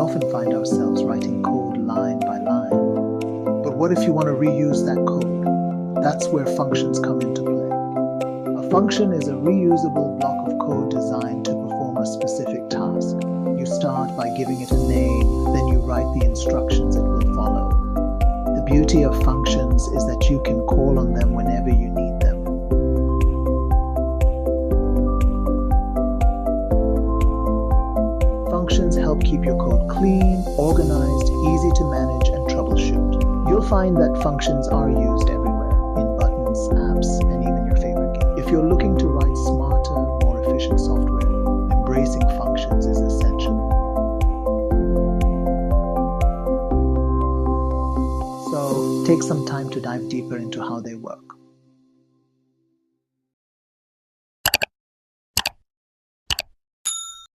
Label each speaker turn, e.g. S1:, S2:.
S1: often find ourselves writing code line by line. But what if you want to reuse that code? That's where functions come into play. A function is a reusable block of code designed to perform a specific task. You start by giving it a name, then you write the instructions it will follow. The beauty of functions is that you can call on them whenever you need them. Functions help keep your code clean, organized, easy to manage, and troubleshoot. You'll find that functions are used everywhere, in buttons, apps, and even your favorite game. If you're looking to write smarter, more efficient software, embracing functions is essential. So take some time to dive deeper into how they work.